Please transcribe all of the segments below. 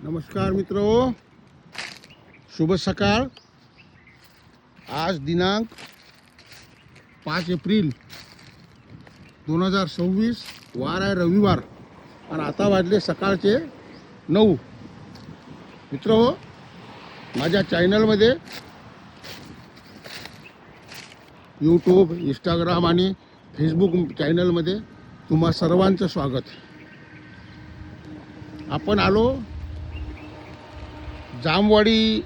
नमस्कार मित्रो, शुभ सकाळ। आज दिनांक 5 एप्रिल 2026, वार आहे रविवार आणि आता वाजले सकाळचे 9। मित्रो, माझ्या चॅनलमध्ये यूट्यूब, इंस्टाग्राम आणि फेसबुक चॅनलमध्ये तुम्हा सर्वांचं स्वागत। आपण आलो जामवाडी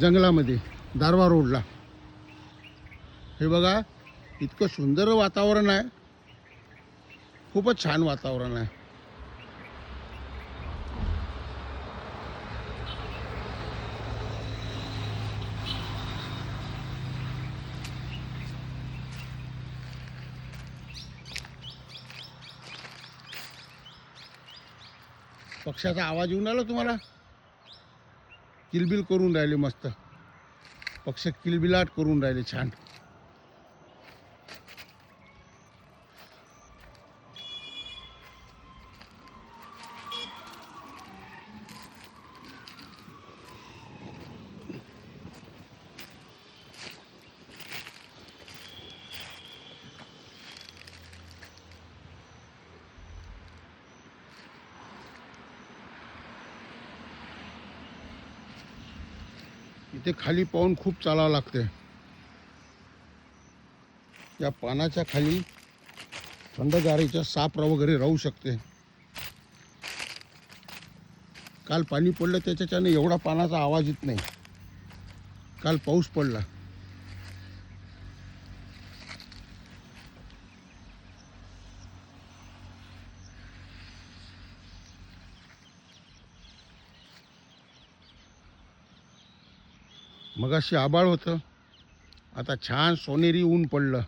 जंगलामध्ये, दारवा रोडला। हे बघा, इतकं सुंदर वातावरण आहे, खूपच छान वातावरण आहे। पक्ष्याचा आवाज येऊन आला तुम्हाला? किलबिल करून राहिले, मस्त पक्षी किलबिलाट करून राहिले, छान। इथे खाली पाहून खूप चालावं लागते। या पानाच्या खाली थंडगारीच्या साप वगैरे राहू शकते। काल पाणी पडलं, त्याच्याने एवढा पानाचा आवाज येत नाही। काल पाऊस पडला। मगाशी आभाळ होतं, आता छान सोनेरी ऊन पडलं।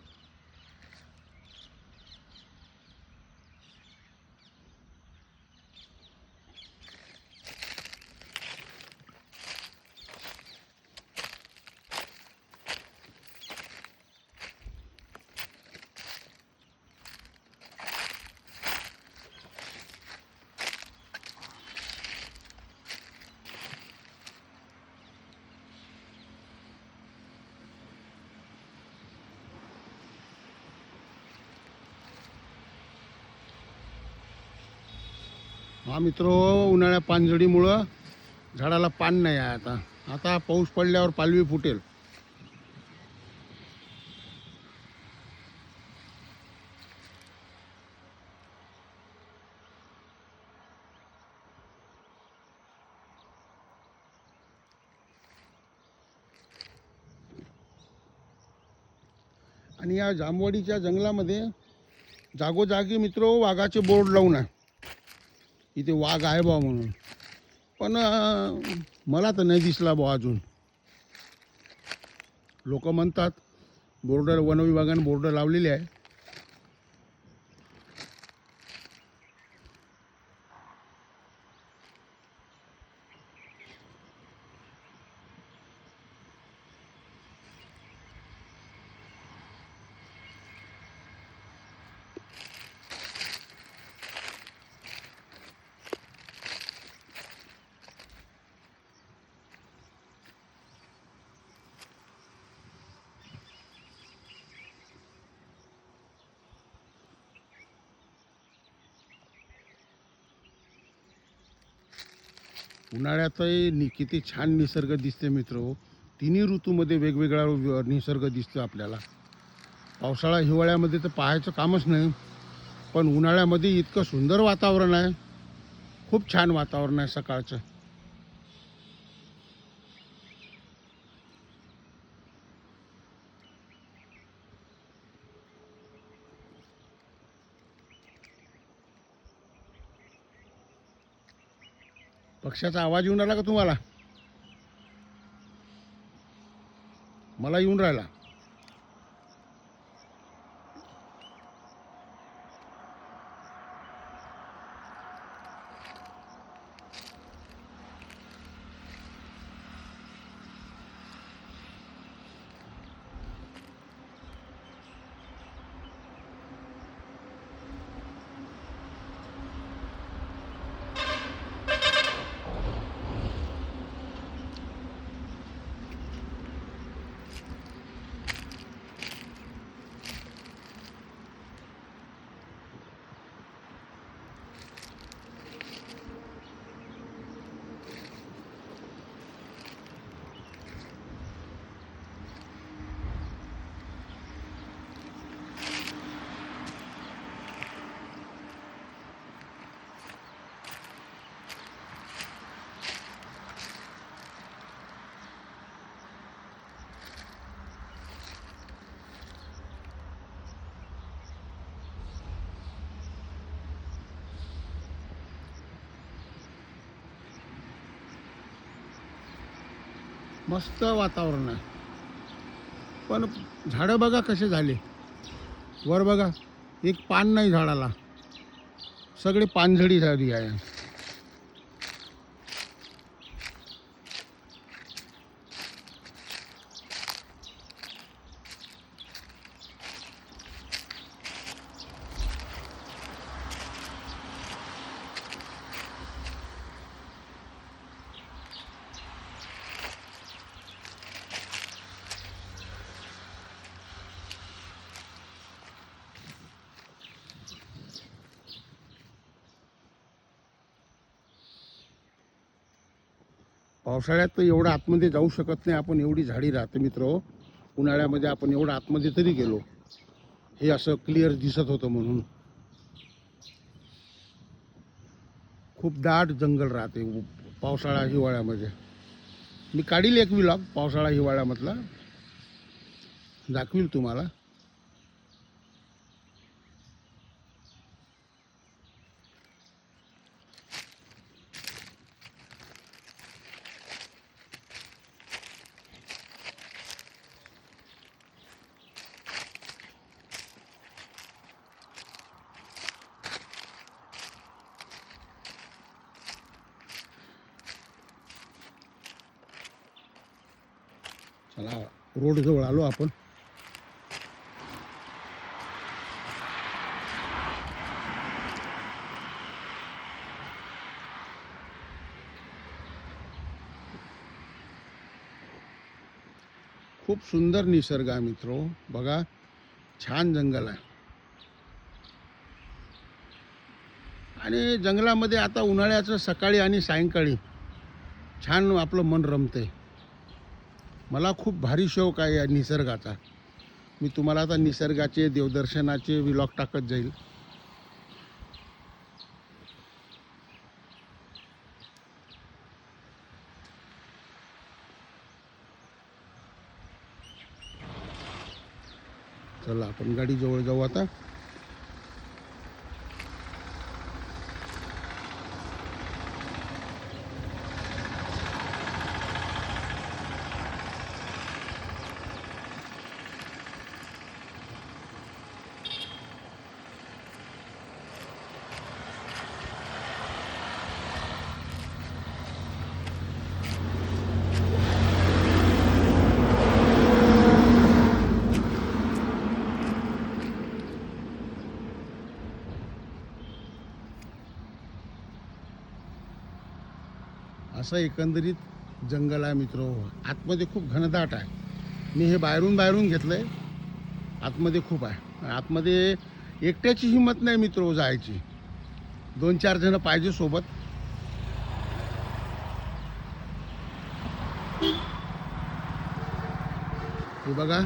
हा मित्रो, उन्हाळ्या पानझडीमुळं झाडाला पान नाही आहे। आता पाऊस पडल्यावर पालवी फुटेल। आणि या जामवाडीच्या जंगलामध्ये जागोजागी मित्रो वाघाचे बोर्ड लावून आहे, इथे वाघ आहे बा म्हणून। पण मला तर नाही दिसला बा अजून। लोक म्हणतात बोर्ड, वन विभागाने बोर्ड लावलेले आहे। उन्हाळ्यातही किती छान निसर्ग दिसते मित्रो। तिन्ही ऋतूमध्ये वेगवेगळा निसर्ग दिसतो आपल्याला। पावसाळा हिवाळ्यामध्ये तर पाहायचं कामच नाही, पण उन्हाळ्यामध्ये इतकं सुंदर वातावरण आहे, खूप छान वातावरण आहे सकाळचं। पक्ष्याचा आवाज येऊन राहिला का तुम्हाला? मला येऊन राहिला। मस्त वातावरण आहे. पण झाडं बघा कसे झाले. वर बघा, एक पान नाही झाडाला, सगळे पानझडी झाली आहे. पावसाळ्यात तर एवढं आतमध्ये जाऊ शकत नाही आपण, एवढी झाडी राहते मित्र. उन्हाळ्यामध्ये आपण एवढं आतमध्ये तरी गेलो, हे असं क्लिअर दिसत होतं म्हणून. खूप दाट जंगल राहते पावसाळा हिवाळ्यामध्ये. मी काढील एक व्लॉग पावसाळा हिवाळ्यामधला, दाखवील तुम्हाला. चला, रोड जवळ आलो आपण. खूप सुंदर निसर्ग आहे मित्रो, बघा छान जंगल आहे. आणि जंगलामध्ये आता उन्हाळ्याचं सकाळी आणि सायंकाळी छान आपलं मन रमते. मला खूप भारी शौक आहे या निसर्गाचा. मी तुम्हाला आता निसर्गाचे देवदर्शनाचे व्लॉग टाकत जाईल. चला आपण गाडी जवळ जाऊ आता. असं एकंदरीत जंगल आहे मित्र. आतमध्ये खूप घनदाट आहे. मी हे बाहेरून घेतलंय. आतमध्ये खूप आहे. आतमध्ये एकट्याची हिंमत नाही मित्र जायची, 2-4 जण पाहिजे सोबत. हे बघा,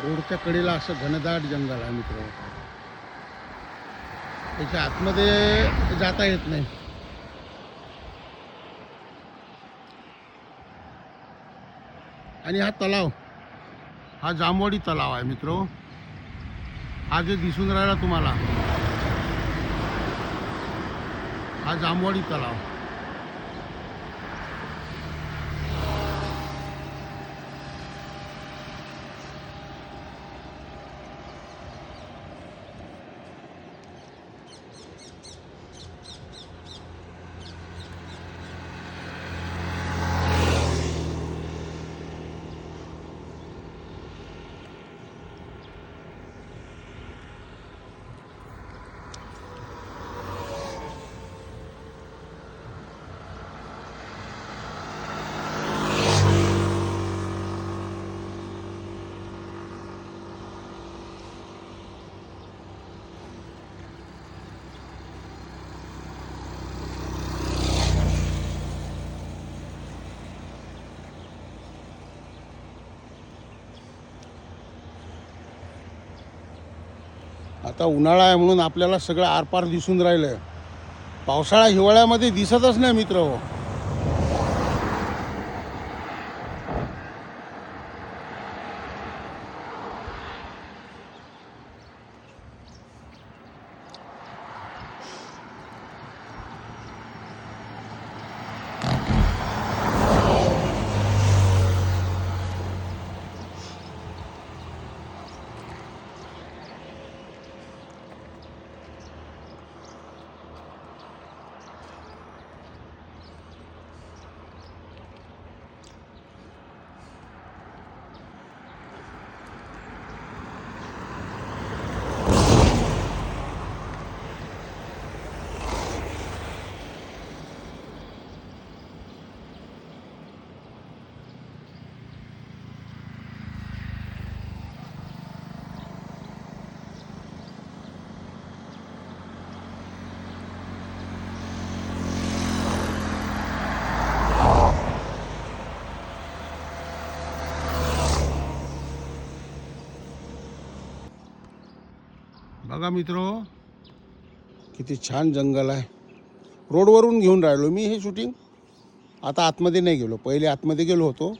रोडच्या कडेला असं घनदाट जंगल आहे मित्र. त्याच्या आतमध्ये जाता येत नाही. आणि हा तलाव, हा जांभवडी तलाव आहे मित्रो. हा जे दिसून राहिला तुम्हाला, हा जांभवडी तलाव. आता उन्हाळा आहे म्हणून आपल्याला सगळं आरपार दिसून राहिलं. पावसाळा हिवाळ्यामध्ये दिसतच नाही मित्र. बघा मित्र, किती छान जंगल आहे. रोडवरून घेऊन राहिलो मी हे शूटिंग. आता आतमध्ये नाही गेलो, पहिले आतमध्ये गेलो होतो,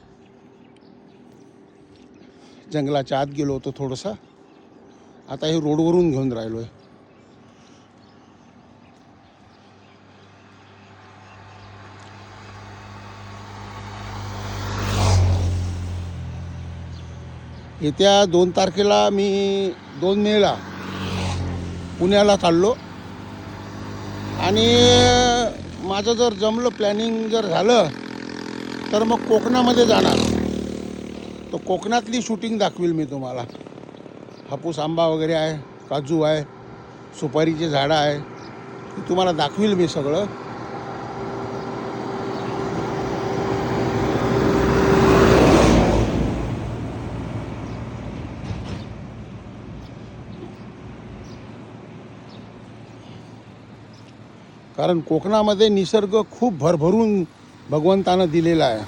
जंगलाच्या आत गेलो होतो थोडंसं. आता हे रोडवरून घेऊन राहिलो आहे. येत्या 2 तारखेला मी 2 मेला पुण्याला चाललो. आणि माझं जर जमलं, प्लॅनिंग जर झालं, तर मग कोकणामध्ये जाणार. तर कोकणातली शूटिंग दाखवील मी तुम्हाला. हापूस आंबा वगैरे आहे, काजू आहे, सुपारीचे झाडं आहे, ते तुम्हाला दाखवील मी सगळं. कारण कोकणामध्ये निसर्ग खूप भरभरून भगवंतानं दिलेला आहे.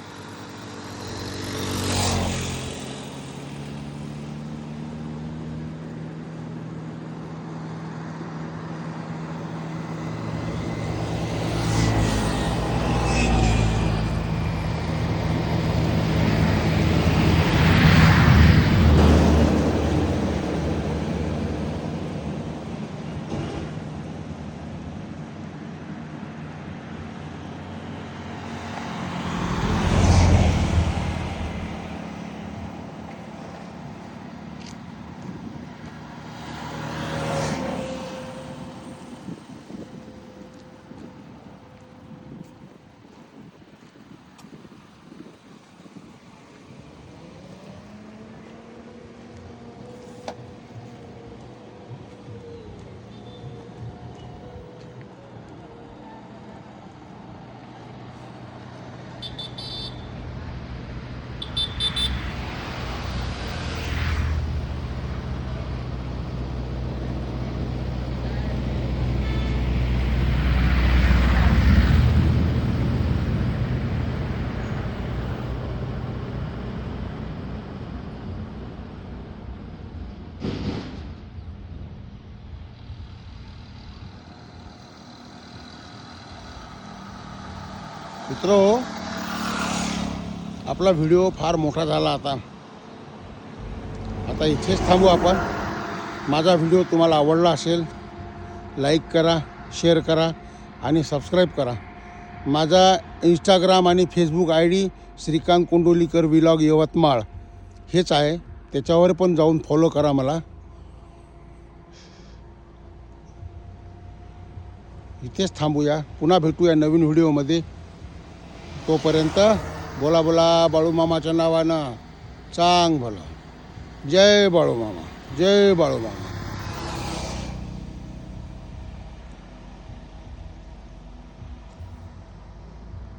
मित्रो, आपला व्हिडिओ फार मोठा झाला. आता इथेच थांबू आपण. माझा व्हिडिओ तुम्हाला आवडला असेल, लाईक करा, शेअर करा आणि सबस्क्राईब करा. माझा इंस्टाग्राम आणि Facebook ID Shrikant Kondolikar vlog Yavatmal हेच आहे. त्याच्यावर पण जाऊन फॉलो करा मला. इथेच थांबूया, पुन्हा भेटूया नवीन व्हिडिओमध्ये. तोपर्यंत बोला बोला बाळूमामाच्या नावानं चांग भलं. जय बाळूमामा, जय बाळूमामा.